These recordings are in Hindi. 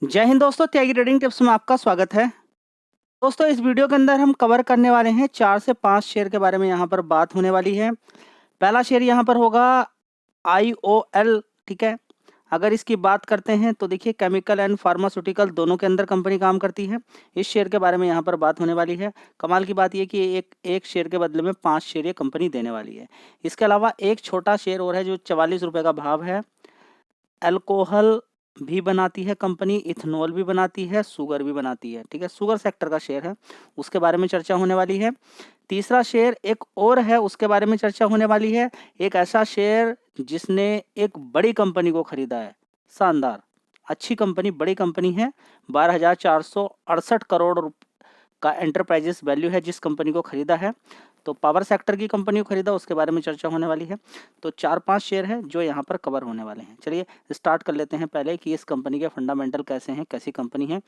जय हिंद दोस्तों, त्यागी ट्रेडिंग टिप्स में आपका स्वागत है। दोस्तों, इस वीडियो के अंदर हम कवर करने वाले हैं 4 से 5 शेयर के बारे में यहाँ पर बात होने वाली है। पहला शेयर यहाँ पर होगा IOL, ठीक है। अगर इसकी बात करते हैं तो देखिए केमिकल एंड फार्मास्यूटिकल दोनों के अंदर कंपनी काम करती है। इस शेयर के बारे में यहाँ पर बात होने वाली है। कमाल की बात ये कि एक शेयर के बदले में 5 शेयर ये कंपनी देने वाली है। इसके अलावा एक छोटा शेयर और है जो 44 रुपये का भाव है। अल्कोहल भी बनाती है कंपनी, इथेनॉल भी बनाती है, शुगर भी बनाती है, ठीक है। शुगर सेक्टर का शेयर है, उसके बारे में चर्चा होने वाली है। तीसरा शेयर एक और है, उसके बारे में चर्चा होने वाली है। एक ऐसा शेयर जिसने एक बड़ी कंपनी को खरीदा है, शानदार अच्छी कंपनी, बड़ी कंपनी है। 12,468 करोड़ का एंटरप्राइजेस वैल्यू है जिस कंपनी को खरीदा है। तो पावर सेक्टर की कंपनी को खरीदा, उसके बारे में चर्चा होने वाली है। तो 4-5 शेयर है जो यहाँ पर कवर होने वाले हैं। चलिए स्टार्ट कर लेते हैं पहले कि इस कंपनी के फंडामेंटल कैसे हैं, कैसी कंपनी है।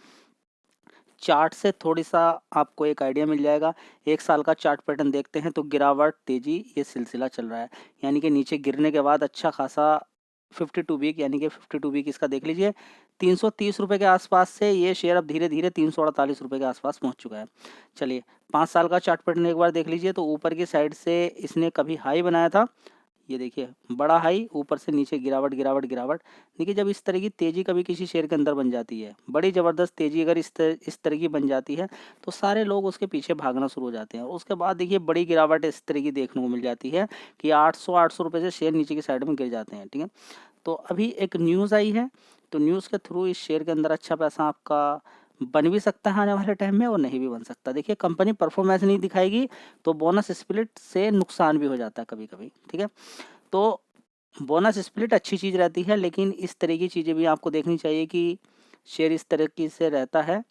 चार्ट से थोड़ी सा आपको एक आइडिया मिल जाएगा। एक साल का चार्ट पैटर्न देखते हैं तो गिरावट, तेजी, ये सिलसिला चल रहा है। यानी कि नीचे गिरने के बाद अच्छा खासा 52 वीक, यानी कि 52 वीक इसका देख लीजिए। 330 रुपये के आसपास से ये शेयर अब धीरे धीरे 348 रुपये के आसपास पहुंच चुका है। चलिए 5 साल का चार्ट पैटर्न एक बार देख लीजिए तो ऊपर की साइड से इसने कभी हाई बनाया था, ये देखिए बड़ा हाई, ऊपर से नीचे गिरावट गिरावट गिरावट। देखिए जब इस तरह की तेजी कभी किसी शेयर के अंदर बन जाती है, बड़ी ज़बरदस्त तेजी अगर इस तरह की बन जाती है तो सारे लोग उसके पीछे भागना शुरू हो जाते हैं। उसके बाद देखिए बड़ी गिरावट इस तरह की देखने को मिल जाती है कि 800 रुपये से शेयर नीचे की साइड में गिर जाते हैं, ठीक है। तो अभी एक न्यूज़ आई है, तो न्यूज़ के थ्रू इस शेयर के अंदर अच्छा पैसा आपका बन भी सकता है आने वाले टाइम में, और नहीं भी बन सकता। देखिए कंपनी परफॉर्मेंस नहीं दिखाएगी तो बोनस स्प्लिट से नुकसान भी हो जाता है कभी कभी, ठीक है। तो बोनस स्प्लिट अच्छी चीज़ रहती है, लेकिन इस तरह की चीज़ें भी आपको देखनी चाहिए कि शेयर इस तरीके से रहता है,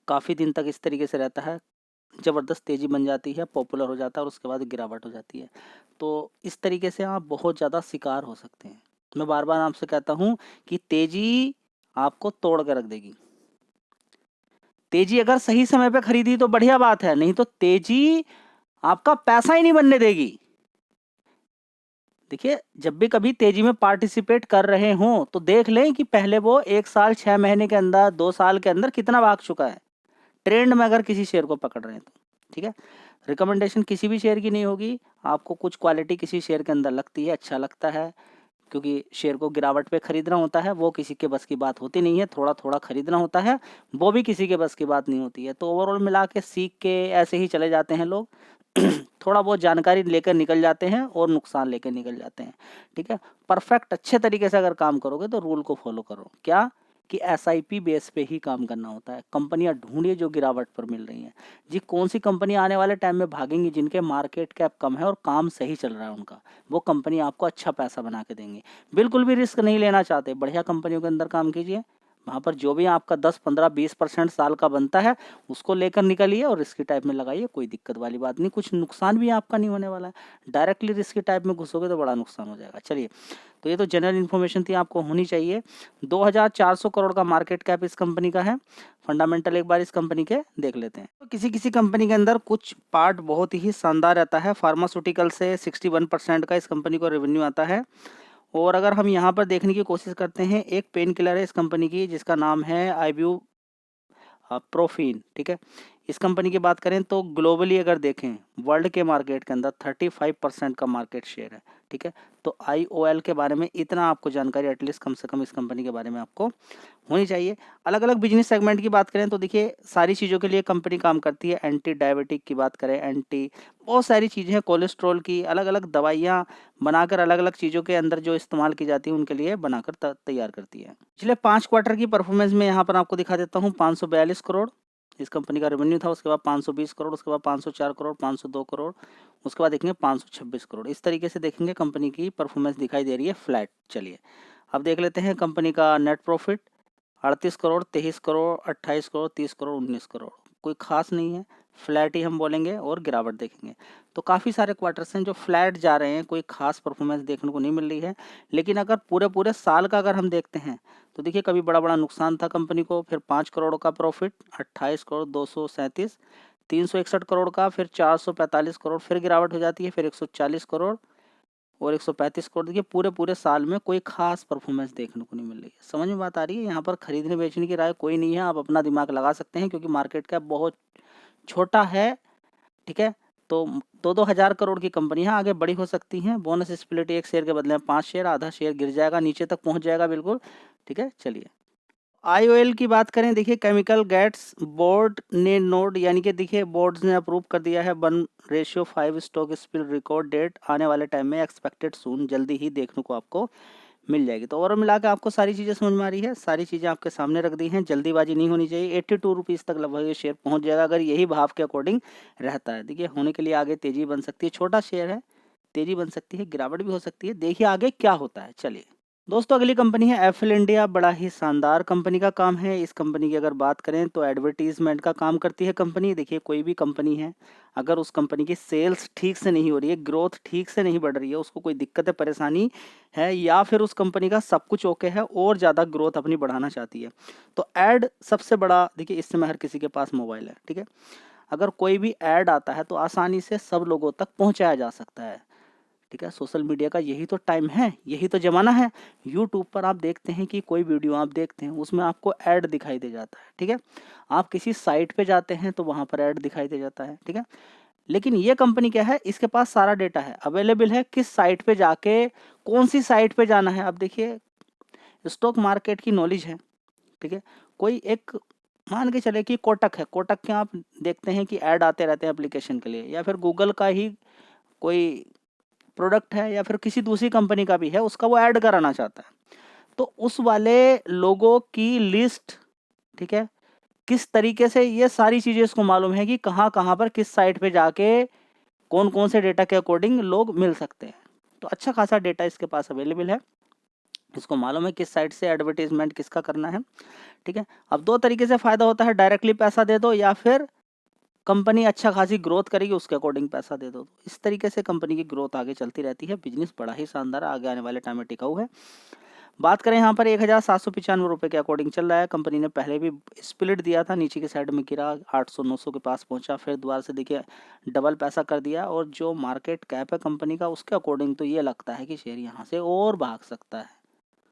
काफ़ी दिन तक इस तरीके से रहता है, ज़बरदस्त तेज़ी बन जाती है, पॉपुलर हो जाता है और उसके बाद गिरावट हो जाती है। तो इस तरीके से आप बहुत ज़्यादा शिकार हो सकते हैं। मैं बार बार आपसे कहता हूँ कि तेज़ी आपको तोड़ कर रख देगी। तेज़ी अगर सही समय पे खरीदी तो बढ़िया बात है, नहीं तो तेज़ी आपका पैसा ही नहीं बनने देगी। देखिए जब भी कभी तेजी में पार्टिसिपेट कर रहे हों तो देख लें कि पहले वो 1 साल 6 महीने के अंदर, 2 साल के अंदर कितना भाग चुका है ट्रेंड में, अगर किसी शेयर को पकड़ रहे हैं तो, ठीक है। रिकमेंडेशन किसी भी शेयर की नहीं होगी, आपको कुछ क्वालिटी किसी शेयर के अंदर लगती है, अच्छा लगता है, क्योंकि शेयर को गिरावट पे खरीदना होता है, वो किसी के बस की बात होती नहीं है। थोड़ा थोड़ा खरीदना होता है, वो भी किसी के बस की बात नहीं होती है। तो ओवरऑल मिला के सीख के ऐसे ही चले जाते हैं लोग। थोड़ा बहुत जानकारी लेकर निकल जाते हैं और नुकसान लेकर निकल जाते हैं, ठीक है। परफेक्ट अच्छे तरीके से अगर काम करोगे तो रूल को फॉलो करो, क्या कि SIP बेस पे ही काम करना होता है। कंपनियां ढूंढिए जो गिरावट पर मिल रही हैं। जी कौन सी कंपनी आने वाले टाइम में भागेंगी, जिनके मार्केट कैप कम है और काम सही चल रहा है उनका, वो कंपनी आपको अच्छा पैसा बना के देंगी। बिल्कुल भी रिस्क नहीं लेना चाहते, बढ़िया कंपनियों के अंदर काम कीजिए। वहाँ पर जो भी आपका 10, 15, 20% साल का बनता है उसको लेकर निकलिए और रिस्की टाइप में लगाइए, कोई दिक्कत वाली बात नहीं, कुछ नुकसान भी आपका नहीं होने वाला है। डायरेक्टली रिस्की टाइप में घुसोगे तो बड़ा नुकसान हो जाएगा। चलिए, तो ये तो जनरल इन्फॉर्मेशन थी, आपको होनी चाहिए। 2,400 करोड़ का मार्केट कैप इस कंपनी का है। फंडामेंटल एक बार इस कंपनी के देख लेते हैं। तो किसी किसी कंपनी के अंदर कुछ पार्ट बहुत ही शानदार रहता है। फार्मास्यूटिकल से 61% का इस कंपनी को रेवेन्यू आता है। और अगर हम यहाँ पर देखने की कोशिश करते हैं, एक पेन किलर है इस कंपनी की जिसका नाम है आईब्यू प्रोफीन, ठीक है। इस कंपनी की बात करें तो ग्लोबली अगर देखें, वर्ल्ड के मार्केट के अंदर 35% का मार्केट शेयर है, ठीक है। तो IOL के बारे में इतना आपको जानकारी एटलीस्ट कम से कम इस कंपनी के बारे में आपको होनी चाहिए। अलग अलग बिजनेस सेगमेंट की बात करें तो देखिए सारी चीज़ों के लिए कंपनी काम करती है। एंटी डायबिटिक की बात करें, एंटी बहुत सारी चीज़ें हैं, कोलेस्ट्रॉल की अलग अलग दवाइयाँ बनाकर अलग अलग चीज़ों के अंदर जो इस्तेमाल की जाती है उनके लिए बनाकर तैयार करती है। पिछले 5 क्वार्टर की परफॉर्मेंस में यहाँ पर आपको दिखा देता हूँ। 542 करोड़ इस कंपनी का रेवेन्यू था, उसके बाद 520 करोड़, उसके बाद 504 करोड़, 502 करोड़, उसके बाद देखेंगे 526 करोड़। इस तरीके से देखेंगे कंपनी की परफॉर्मेंस दिखाई दे रही है फ्लैट। चलिए अब देख लेते हैं कंपनी का नेट प्रॉफिट। 38 करोड़, 23 करोड़, 28 करोड़, 30 करोड़, 19 करोड़, कोई खास नहीं है, फ्लैट ही हम बोलेंगे। और गिरावट देखेंगे तो काफ़ी सारे क्वार्टर्स हैं जो फ्लैट जा रहे हैं, कोई खास परफॉर्मेंस देखने को नहीं मिल रही है। लेकिन अगर पूरे पूरे साल का अगर हम देखते हैं तो देखिए कभी बड़ा बड़ा नुकसान था कंपनी को, फिर 5 करोड़ का प्रॉफिट, 28 करोड़, 237, 361 करोड़ का, फिर 445 करोड़, फिर गिरावट हो जाती है, फिर 140 करोड़, और 135 करोड़। देखिए पूरे पूरे साल में कोई खास परफॉर्मेंस देखने को नहीं मिल रही है। समझ में बात आ रही है? यहाँ पर खरीदने बेचने की राय कोई नहीं है, आप अपना दिमाग लगा सकते हैं क्योंकि मार्केट कैप बहुत छोटा है। ठीक है, तो 2-2 हज़ार करोड़ की कंपनियां आगे बड़ी हो सकती हैं। बोनस स्प्लिट एक शेयर के बदले में 5 शेयर, आधा शेयर गिर जाएगा, नीचे तक पहुंच जाएगा बिल्कुल। ठीक है, चलिए IOL की बात करें। देखिए केमिकल गैट्स बोर्ड ने नोट, यानी कि देखिए बोर्ड ने अप्रूव कर दिया है 1:5 स्टॉक स्प्लिट, रिकॉर्ड डेट आने वाले टाइम में एक्सपेक्टेड सून, जल्दी ही देखने को आपको मिल जाएगी। तो ओवरऑल मिला के आपको सारी चीज़ें समझ में आ रही है, सारी चीज़ें आपके सामने रख दी हैं। जल्दीबाजी नहीं होनी चाहिए। 82 रुपीज़ तक लगभग ये शेयर पहुंच जाएगा अगर यही भाव के अकॉर्डिंग रहता है। देखिए होने के लिए आगे तेजी बन सकती है, छोटा शेयर है, तेजी बन सकती है, गिरावट भी हो सकती है। देखिए आगे क्या होता है। चलिए दोस्तों अगली कंपनी है एफएल इंडिया। बड़ा ही शानदार कंपनी का काम है। इस कंपनी की अगर बात करें तो एडवर्टीजमेंट का काम करती है कंपनी। देखिए कोई भी कंपनी है, अगर उस कंपनी की सेल्स ठीक से नहीं हो रही है, ग्रोथ ठीक से नहीं बढ़ रही है, उसको कोई दिक्कत है, परेशानी है, या फिर उस कंपनी का सब कुछ ओके है और ज़्यादा ग्रोथ अपनी बढ़ाना चाहती है, तो ऐड सबसे बड़ा। देखिए इस समय हर किसी के पास मोबाइल है। ठीक है, अगर कोई भी ऐड आता है तो आसानी से सब लोगों तक पहुंचाया जा सकता है। ठीक है, सोशल मीडिया का यही तो टाइम है, यही तो ज़माना है। यूट्यूब पर आप देखते हैं कि कोई वीडियो आप देखते हैं उसमें आपको ऐड दिखाई दे जाता है। ठीक है, आप किसी साइट पे जाते हैं तो वहाँ पर ऐड दिखाई दे जाता है। ठीक है, लेकिन ये कंपनी क्या है, इसके पास सारा डेटा है, अवेलेबल है, किस साइट पे जाके, कौन सी साइट पे जाना है। अब देखिए स्टॉक मार्केट की नॉलेज है। ठीक है, कोई एक मान के चले कि कोटक है, कोटक के आप देखते हैं कि ऐड आते रहते हैं एप्लीकेशन के लिए, या फिर गूगल का ही कोई प्रोडक्ट है या फिर किसी दूसरी कंपनी का भी है, उसका वो ऐड कराना चाहता है, तो उस वाले लोगों की लिस्ट, ठीक है, किस तरीके से, ये सारी चीज़ें इसको मालूम है कि कहाँ कहाँ पर किस साइट पे जाके कौन कौन से डेटा के अकॉर्डिंग लोग मिल सकते हैं। तो अच्छा खासा डेटा इसके पास अवेलेबल है, इसको मालूम है किस साइट से एडवर्टीजमेंट किसका करना है। ठीक है, अब दो तरीके से फ़ायदा होता है, डायरेक्टली पैसा दे दो या फिर कंपनी अच्छा खासी ग्रोथ करेगी उसके अकॉर्डिंग पैसा दे दो। तो इस तरीके से कंपनी की ग्रोथ आगे चलती रहती है। बिजनेस बड़ा ही शानदार आगे आने वाले टाइम में टिकाऊ है। बात करें यहाँ पर 1795 के अकॉर्डिंग चल रहा है। कंपनी ने पहले भी स्प्लिट दिया था, नीचे की साइड में गिरा, 800-900 के पास पहुंचा, फिर दोबारा से देखिए डबल पैसा कर दिया। और जो मार्केट कैप है कंपनी का उसके अकॉर्डिंग तो ये लगता है कि शेयर यहाँ से और भाग सकता है।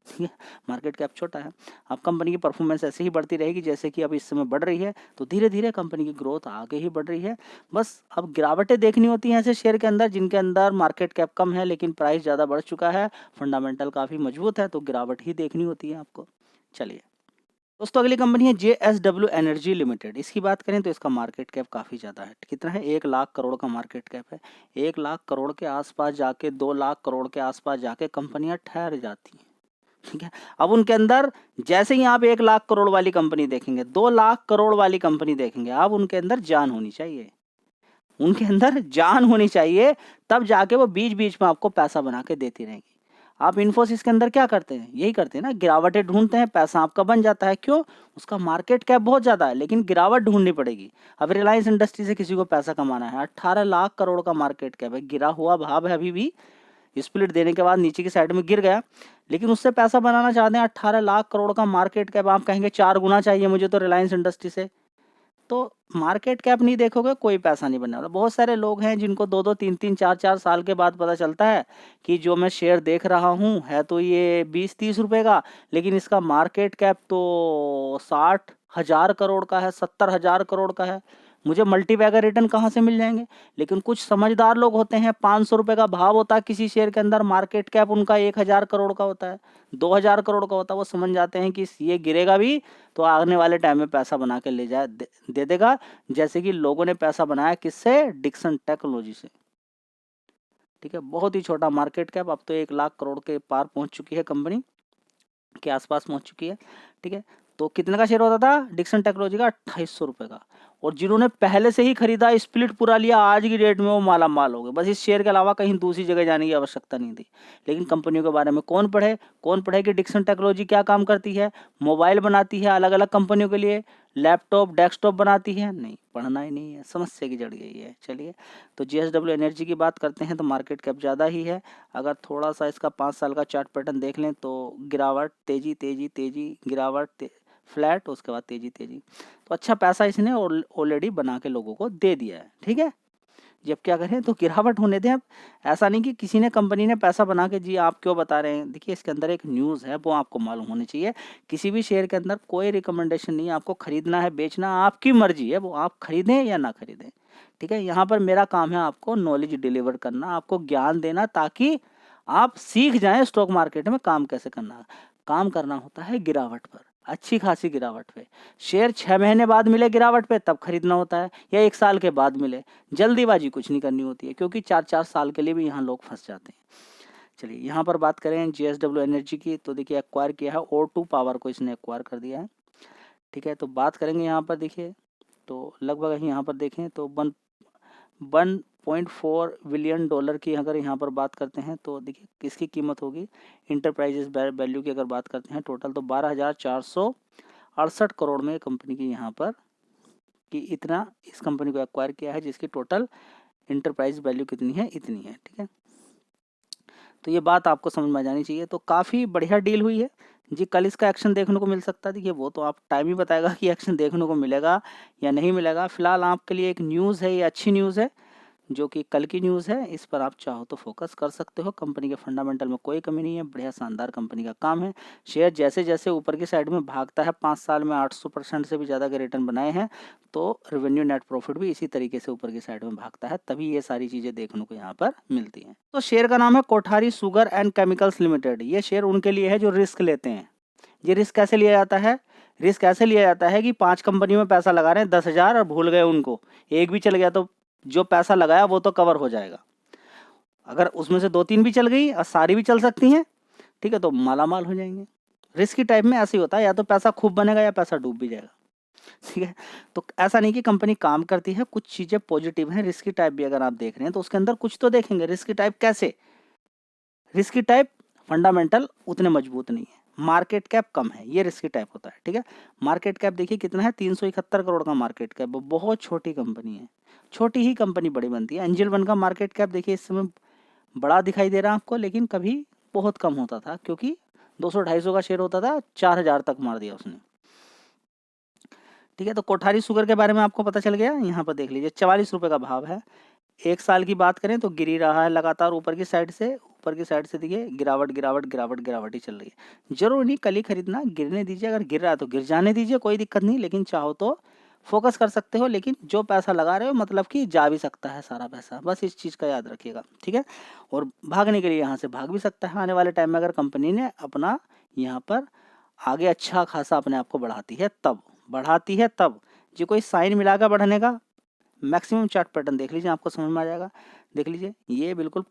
ठीक है, मार्केट कैप छोटा है। अब कंपनी की परफॉर्मेंस ऐसे ही बढ़ती रहेगी जैसे कि अब इस समय बढ़ रही है, तो धीरे धीरे कंपनी की ग्रोथ आगे ही बढ़ रही है। बस अब गिरावटें देखनी होती हैं ऐसे शेयर के अंदर जिनके अंदर मार्केट कैप कम है लेकिन प्राइस ज़्यादा बढ़ चुका है, फंडामेंटल काफ़ी मजबूत है, तो गिरावट ही देखनी होती है आपको। चलिए दोस्तों अगली कंपनी है JSW एनर्जी लिमिटेड। इसकी बात करें तो इसका मार्केट कैप काफ़ी ज़्यादा है। कितना है? 1 लाख करोड़ का मार्केट कैप है। 1 लाख करोड़ के आसपास जाके, 2 लाख करोड़ के आसपास जाके कंपनियां ठहर जाती हैं। ठीक है, अब उनके अंदर जैसे ही आप 1 लाख करोड़ वाली कंपनी देखेंगे, 2 लाख करोड़ वाली कंपनी देखेंगे, अब उनके अंदर जान होनी चाहिए, उनके अंदर जान होनी चाहिए, तब जाके वो बीच बीच में आपको पैसा बना के देती रहेंगी। आप इन्फोसिस के अंदर क्या करते हैं? यही करते हैं ना, गिरावटें ढूंढते हैं, पैसा आपका बन जाता है। क्यों? उसका मार्केट कैप बहुत ज़्यादा है लेकिन गिरावट ढूंढनी पड़ेगी। अब रिलायंस इंडस्ट्री से किसी को पैसा कमाना है, 18 लाख करोड़ का मार्केट कैप है, गिरा हुआ भाव है, अभी भी स्प्लिट देने के बाद नीचे की साइड में गिर गया, लेकिन उससे पैसा बनाना चाहते हैं। 18 लाख करोड़ का मार्केट कैप, आप कहेंगे 4 गुना चाहिए मुझे तो रिलायंस इंडस्ट्री से, तो मार्केट कैप नहीं देखोगे कोई पैसा नहीं बनने वाला। बहुत सारे लोग हैं जिनको 2-2, 3-3, 4-4 साल के बाद पता चलता है कि जो मैं शेयर देख रहा हूँ है तो ये 20-30 रुपए का, लेकिन इसका मार्केट कैप तो 60,000 करोड़ का है, 70,000 करोड़ का है। मुझे मल्टीबैगर रिटर्न कहाँ से मिल जाएंगे? लेकिन कुछ समझदार लोग होते हैं, 500 रुपये का भाव होता है किसी शेयर के अंदर, मार्केट कैप उनका 1,000 करोड़ का होता है, 2,000 करोड़ का होता है। वो समझ जाते हैं कि ये गिरेगा भी तो आने वाले टाइम में पैसा बना के ले जाए दे देगा, जैसे कि लोगों ने पैसा बनाया किससे? डिक्सन टेक्नोलॉजी से। ठीक है, बहुत ही छोटा मार्केट कैप, अब तो 1 लाख करोड़ के पार पहुंच चुकी है, कंपनी के आसपास पहुंच चुकी है। ठीक है, तो कितने का शेयर होता था डिक्सन टेक्नोलॉजी का? 2800 रुपये का। और जिन्होंने पहले से ही खरीदा, स्प्लिट पूरा लिया, आज की डेट में वो माला माल हो गए। बस इस शेयर के अलावा कहीं दूसरी जगह जाने की आवश्यकता नहीं थी। लेकिन कंपनियों के बारे में कौन पढ़े? कौन पढ़े कि डिक्सन टेक्नोलॉजी क्या काम करती है? मोबाइल बनाती है अलग अलग कंपनियों के लिए, लैपटॉप डेस्कटॉप बनाती है? नहीं, पढ़ना ही नहीं है, समस्या की जड़ गई है। चलिए, तो JSW एनर्जी की बात करते हैं तो मार्केट कैप ज़्यादा ही है। अगर थोड़ा सा इसका 5 साल का चार्ट पैटर्न देख लें तो गिरावट, तेजी तेजी तेजी, गिरावट, फ्लैट, उसके बाद तेजी तेजी। तो अच्छा पैसा इसने ऑलरेडी बना के लोगों को दे दिया है। ठीक है, जब क्या करें तो गिरावट होने दें। अब ऐसा नहीं कि किसी ने कंपनी ने पैसा बना के जी आप क्यों बता रहे हैं। देखिए इसके अंदर एक न्यूज़ है वो आपको मालूम होनी चाहिए। किसी भी शेयर के अंदर कोई रिकमेंडेशन नहीं है, आपको खरीदना है बेचना आपकी मर्जी है, वो आप खरीदें या ना खरीदें। ठीक है, यहाँ पर मेरा काम है आपको नॉलेज डिलीवर करना, आपको ज्ञान देना, ताकि आप सीख जाएं स्टॉक मार्केट में काम कैसे करना। काम करना होता है गिरावट पर, अच्छी खासी गिरावट पे। शेयर 6 महीने बाद मिले गिरावट पे तब खरीदना होता है, या 1 साल के बाद मिले। जल्दीबाजी कुछ नहीं करनी होती है, क्योंकि 4-4 साल के लिए भी यहाँ लोग फंस जाते हैं। चलिए यहाँ पर बात करें JSW एनर्जी की, तो देखिए एक्वायर किया है O2 पावर को, इसने एक्वायर कर दिया है। ठीक है, तो बात करेंगे यहाँ पर देखिए, तो लगभग यहाँ पर देखें तो 1.4 बिलियन डॉलर की अगर यहाँ पर बात करते हैं तो देखिए किसकी कीमत होगी। इंटरप्राइजेस वैल्यू की अगर बात करते हैं टोटल, तो 12,468 करोड़ में कंपनी की यहाँ पर कि इतना इस कंपनी को एक्वायर किया है, जिसकी टोटल इंटरप्राइज वैल्यू कितनी है, इतनी है। ठीक है, तो ये बात आपको समझ में आ जानी चाहिए। तो काफ़ी बढ़िया डील हुई है जी। कल इसका एक्शन देखने को मिल सकता है, देखिए वो तो आप टाइम ही बताएगा कि एक्शन देखने को मिलेगा या नहीं मिलेगा। फिलहाल आपके लिए एक न्यूज़ है, ये अच्छी न्यूज़ है जो कि कल की न्यूज़ है, इस पर आप चाहो तो फोकस कर सकते हो। कंपनी के फंडामेंटल में कोई कमी नहीं है, बढ़िया शानदार कंपनी का काम है। शेयर जैसे जैसे ऊपर की साइड में भागता है, 5 साल में 800% से भी ज़्यादा के रिटर्न बनाए हैं, तो रेवेन्यू नेट प्रॉफिट भी इसी तरीके से ऊपर की साइड में भागता है, तभी ये सारी चीज़ें देखने को यहाँ पर मिलती हैं। तो शेयर का नाम है Kothari sugar and chemicals limited. ये शेयर उनके लिए है जो रिस्क लेते हैं। ये रिस्क कैसे लिया जाता है? रिस्क ऐसे लिया जाता है कि 5 कंपनी में पैसा लगा रहे हैं 10,000 और भूल गए उनको, एक भी चल गया तो जो पैसा लगाया वो तो कवर हो जाएगा। अगर उसमें से 2-3 भी चल गई और सारी भी चल सकती हैं, ठीक है, तो मालामाल हो जाएंगे। रिस्क की टाइप में ऐसे ही होता है, या तो पैसा खूब बनेगा या पैसा डूब भी जाएगा। ठीक है, तो ऐसा नहीं कि कंपनी काम करती है, कुछ चीज़ें पॉजिटिव हैं। रिस्क की टाइप भी अगर आप देख रहे हैं तो उसके अंदर कुछ तो देखेंगे। रिस्क की टाइप कैसे? रिस्क की टाइप फंडामेंटल उतने मजबूत नहीं है, मार्केट कैप कम है, ये रिस्की टाइप होता है। ठीक है, मार्केट कैप देखिए कितना है, 371 करोड़ का मार्केट कैप, बहुत छोटी कंपनी है। छोटी ही कंपनी बड़ी बनती है। एंजल वन का मार्केट कैप देखिए इस समय बड़ा दिखाई दे रहा है आपको, लेकिन कभी बहुत कम होता था, क्योंकि 200-250 का शेयर होता था, 4,000 तक मार दिया उसने। ठीक है, तो कोठारी शुगर के बारे में आपको पता चल गया। यहाँ पर देख लीजिए 44 रुपये का भाव है। 1 साल की बात करें तो गिर ही रहा है लगातार, ऊपर की साइड से देखिए गिरावट गिरावट गिरावट गिरावट ही चल रही है। जरूर नहीं कल ही खरीदना, गिरने दीजिए, अगर गिर रहा है तो गिर जाने दीजिए, कोई दिक्कत नहीं, लेकिन चाहो तो फोकस कर सकते हो। लेकिन जो पैसा लगा रहे हो मतलब कि जा भी सकता है सारा पैसा, बस इस चीज़ का याद रखिएगा। ठीक है, और भागने के लिए यहाँ से भाग भी सकता है आने वाले टाइम में, अगर कंपनी ने अपना यहाँ पर आगे अच्छा खासा अपने आप को बढ़ाती है तब जी। कोई साइन मिलाकर बढ़ने का, मैक्सिमम चार्ट पैटर्न देख लीजिए, आपको समझ में आ जाएगा। देख लीजिए ये बिल्कुल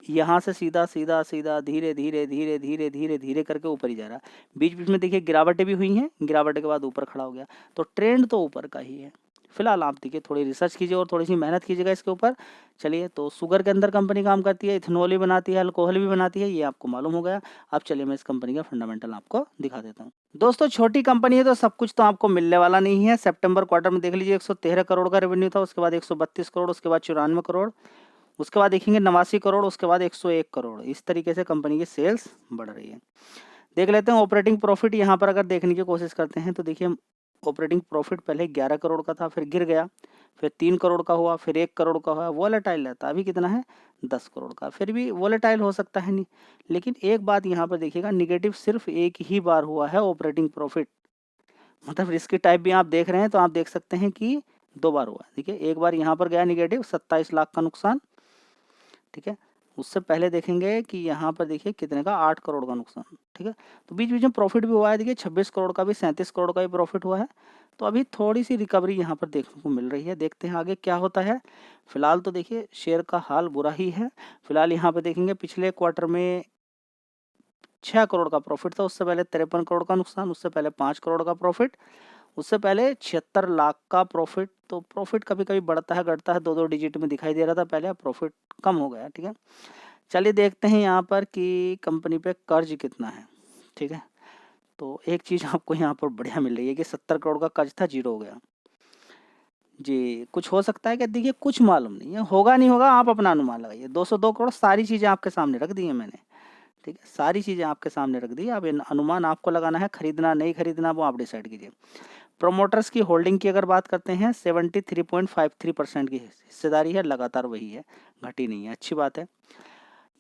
यहाँ से सीधा सीधा सीधा धीरे धीरे धीरे धीरे धीरे धीरे करके ऊपर ही जा रहा है। बीच बीच में देखिए गिरावटें भी हुई हैं, गिरावट के बाद ऊपर खड़ा हो गया, तो ट्रेंड तो ऊपर का ही है। फिलहाल आप देखिए थोड़ी रिसर्च कीजिए और थोड़ी सी मेहनत कीजिएगा इसके ऊपर। चलिए, तो शुगर के अंदर कंपनी काम करती है, इथेनॉल भी बनाती है, अल्कोहल भी बनाती है, ये आपको मालूम हो गया। अब चलिए मैं इस कंपनी का फंडामेंटल आपको दिखा देता हूँ। दोस्तों छोटी कंपनी है तो सब कुछ तो आपको मिलने वाला नहीं है। सितंबर क्वार्टर में देख लीजिए 113 करोड़ का रेवेन्यू था, उसके बाद 132 करोड़, उसके बाद 94 करोड़, उसके बाद देखेंगे 89 करोड़, उसके बाद 101 करोड़। इस तरीके से कंपनी की सेल्स बढ़ रही है। देख लेते हैं ऑपरेटिंग प्रॉफिट। यहाँ पर अगर देखने की कोशिश करते हैं तो देखिए ऑपरेटिंग प्रॉफिट पहले 11 करोड़ का था, फिर गिर गया, फिर 3 करोड़ का हुआ, फिर 1 करोड़ का हुआ। वोलेटाइल रहता, अभी कितना है 10 करोड़ का, फिर भी वोलेटाइल हो सकता है नहीं। लेकिन एक बात यहाँ पर देखिएगा, निगेटिव सिर्फ एक ही बार हुआ है ऑपरेटिंग प्रॉफिट, मतलब रिस्की टाइप भी आप देख रहे हैं तो आप देख सकते हैं कि 2 बार हुआ है। ठीक है, एक बार यहाँ पर गया निगेटिव 27 लाख का नुकसान। ठीक है, उससे पहले देखेंगे कि यहाँ पर देखिए कितने का 8 करोड़ का नुकसान। ठीक है, तो बीच बीच में प्रॉफिट भी हुआ है, देखिए 26 करोड़ का भी, 37 करोड़ का भी प्रॉफिट हुआ है। तो अभी थोड़ी सी रिकवरी यहाँ पर देखने को मिल रही है, देखते हैं आगे क्या होता है। फिलहाल तो देखिए शेयर का हाल बुरा ही है। फिलहाल यहाँ पर देखेंगे पिछले क्वार्टर में 6 करोड़ का प्रॉफिट था, उससे पहले 53 करोड़ का नुकसान, उससे पहले 5 करोड़ का प्रॉफिट, उससे पहले 76 लाख का प्रॉफिट। तो प्रॉफिट कभी कभी बढ़ता है घटता है, 2-2 डिजिट में दिखाई दे रहा था पहले, अब प्रॉफिट कम हो गया। ठीक है, चलिए देखते हैं यहाँ पर कि कंपनी पे कर्ज कितना है। ठीक है, तो एक चीज़ आपको यहाँ पर बढ़िया मिल रही है कि 70 करोड़ का कर्ज था, 0 हो गया जी। कुछ हो सकता है कि देखिए कुछ मालूम नहीं है, होगा नहीं होगा, आप अपना अनुमान लगाइए। 202 करोड़, सारी चीज़ें आपके सामने रख दी हैं मैंने। ठीक है, सारी चीज़ें आपके सामने रख दी, अब अनुमान आपको लगाना है, खरीदना नहीं खरीदना वो आप डिसाइड कीजिए। प्रोमोटर्स की होल्डिंग की अगर बात करते हैं 73.53% की हिस्सेदारी है, लगातार वही है, घटी नहीं है, अच्छी बात है।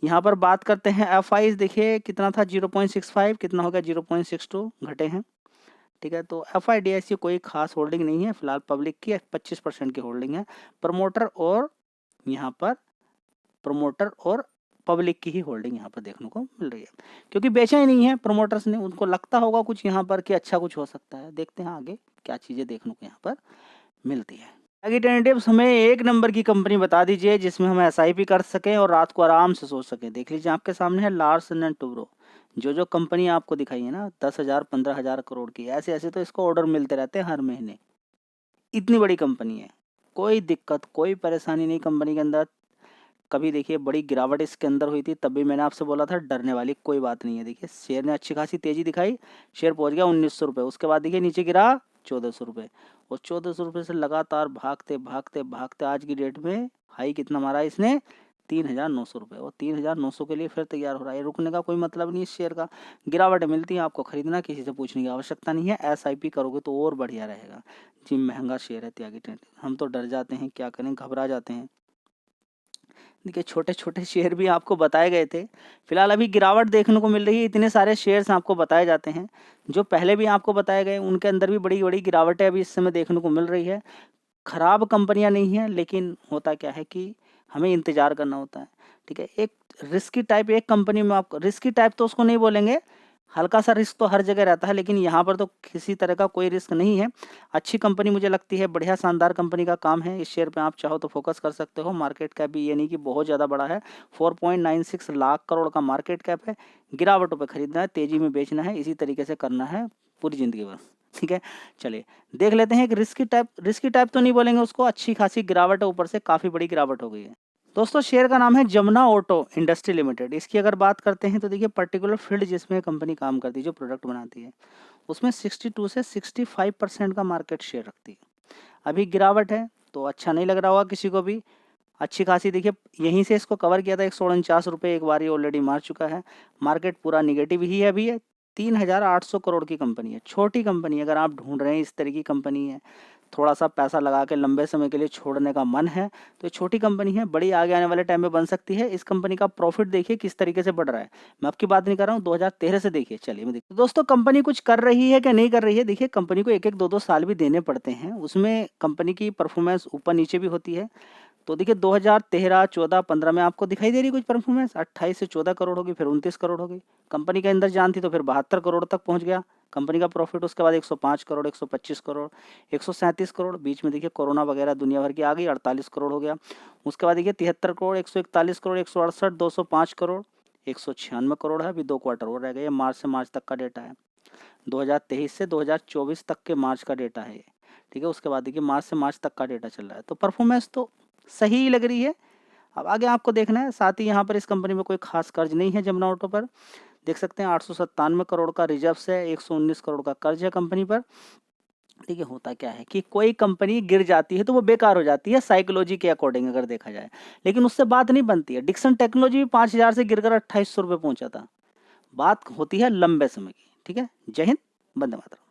यहाँ पर बात करते हैं एफ आईज, देखिए कितना था 0.65, कितना हो गया 0.62, घटे हैं। ठीक है, तो एफ आई डी एस की कोई खास होल्डिंग नहीं है फिलहाल, पब्लिक की 25% की होल्डिंग है। प्रमोटर और यहाँ पर प्रमोटर और पब्लिक की ही होल्डिंग यहाँ पर देखने को मिल रही है, क्योंकि बेचा ही नहीं है प्रमोटर्स ने, उनको लगता होगा कुछ यहाँ पर कि अच्छा कुछ हो सकता है। देखते हैं आगे क्या चीज़ें देखने को यहाँ पर मिलती है। एल्टरनेटिव्स हमें एक नंबर की कंपनी बता दीजिए जिसमें हम एसआईपी कर सकें और रात को आराम से सो सकें। देख लीजिए आपके सामने है लार्सन एंड टुब्रो। जो कंपनी आपको दिखाई है ना 10,000 15,000 करोड़ की, ऐसे ऐसे तो इसको ऑर्डर मिलते रहते हैं हर महीने। इतनी बड़ी कंपनी है, कोई दिक्कत कोई परेशानी नहीं कंपनी के अंदर। कभी देखिए बड़ी गिरावट इसके अंदर हुई थी, तब भी मैंने आपसे बोला था डरने वाली कोई बात नहीं है। देखिए शेयर ने अच्छी खासी तेजी दिखाई, शेयर पहुंच गया 1900 रुपये, उसके बाद देखिए नीचे गिरा 1400 रुपये, और 1400 रुपये से लगातार भागते भागते भागते आज की डेट में हाई कितना मारा इसने 3,900 रुपये, और 3,900 के लिए फिर तैयार हो रहा है। रुकने का कोई मतलब नहीं है शेयर का, गिरावट मिलती है आपको खरीदना, किसी से पूछने की आवश्यकता नहीं है। एसआईपी करोगे तो और बढ़िया रहेगा जी। महंगा शेयर है त्यागी ट्रेंड, हम तो डर जाते हैं, क्या करें, घबरा जाते हैं। देखिए छोटे छोटे शेयर भी आपको बताए गए थे, फिलहाल अभी गिरावट देखने को मिल रही है। इतने सारे शेयर्स आपको बताए जाते हैं, जो पहले भी आपको बताए गए उनके अंदर भी बड़ी बड़ी गिरावटें अभी इस समय देखने को मिल रही है। खराब कंपनियां नहीं है, लेकिन होता क्या है कि हमें इंतजार करना होता है। ठीक है, एक रिस्की टाइप एक कंपनी में आपको, रिस्की टाइप तो उसको नहीं बोलेंगे, हल्का सा रिस्क तो हर जगह रहता है, लेकिन यहाँ पर तो किसी तरह का कोई रिस्क नहीं है। अच्छी कंपनी मुझे लगती है, बढ़िया शानदार कंपनी का काम है। इस शेयर पे आप चाहो तो फोकस कर सकते हो। मार्केट कैप भी ये नहीं कि बहुत ज़्यादा बड़ा है, 4.96 लाख करोड़ का मार्केट कैप है। गिरावटों पे खरीदना है, तेजी में बेचना है, इसी तरीके से करना है पूरी ज़िंदगी भर। ठीक है, चलिए देख लेते हैं। एक रिस्की टाइप तो नहीं बोलेंगे उसको, अच्छी खासी गिरावट है, ऊपर से काफ़ी बड़ी गिरावट हो गई है। दोस्तों शेयर का नाम है जमुना ऑटो इंडस्ट्री लिमिटेड। इसकी अगर बात करते हैं तो देखिए पर्टिकुलर फील्ड जिसमें कंपनी काम करती है, जो प्रोडक्ट बनाती है, उसमें 62 से 65% का मार्केट शेयर रखती है। अभी गिरावट है तो अच्छा नहीं लग रहा होगा किसी को भी। अच्छी खासी देखिए यहीं से इसको कवर किया था 149 रुपये, एक बार ये ऑलरेडी मार चुका है। मार्केट पूरा निगेटिव ही है अभी। 3,800 करोड़ की कंपनी है, छोटी कंपनी। अगर आप ढूंढ रहे हैं इस तरह की कंपनी है, थोड़ा सा पैसा लगा के लंबे समय के लिए छोड़ने का मन है, तो ये छोटी कंपनी है, बड़ी आगे आने वाले टाइम में बन सकती है। इस कंपनी का प्रॉफिट देखिए किस तरीके से बढ़ रहा है। मैं आपकी बात नहीं कर रहा हूँ, 2013 से देखिए। चलिए मैं देखिए दोस्तों कंपनी कुछ कर रही है क्या नहीं कर रही है। देखिए कंपनी को 1-1 2-2 साल भी देने पड़ते हैं, उसमें कंपनी की परफॉर्मेंस ऊपर नीचे भी होती है। तो देखिए 2013, 14, 15 में आपको दिखाई दे रही कुछ परफॉर्मेंस, 28 से 14 करोड़ होगी, फिर 29 करोड़ होगी। कंपनी के अंदर जान थी तो फिर 72 करोड़ तक पहुंच गया कंपनी का प्रॉफिट। उसके बाद 105 करोड़, 125 करोड़, 137 करोड़। बीच में देखिए कोरोना वगैरह दुनिया भर की आ गई, 48 करोड़ हो गया। उसके बाद देखिए 73 करोड़, 141 करोड़, 168, 205 करोड़, 196 करोड़ है। अभी 2 क्वार्टर और रह गए, मार्च से मार्च तक का डेटा है, 2023 से 2024 तक के मार्च का डेटा है ये। ठीक है, उसके बाद देखिए मार्च से मार्च तक का डेटा चल रहा है, तो परफॉर्मेंस तो सही लग रही है। अब आगे आपको देखना है। साथ ही यहाँ पर इस कंपनी में कोई खास कर्ज नहीं है। जमुना ऑटो पर देख सकते हैं 897 करोड़ का रिजर्व है, 119 करोड़ का कर्ज है कंपनी पर। ठीक है, होता क्या है कि कोई कंपनी गिर जाती है तो वो बेकार हो जाती है साइकोलॉजी के अकॉर्डिंग अगर देखा जाए, लेकिन उससे बात नहीं बनती है। डिक्सन टेक्नोलॉजी भी 5,000 से गिरकर 2,800 रुपये पहुंचा था। बात होती है लंबे समय की। ठीक है, जय हिंद, वंदे मातरम।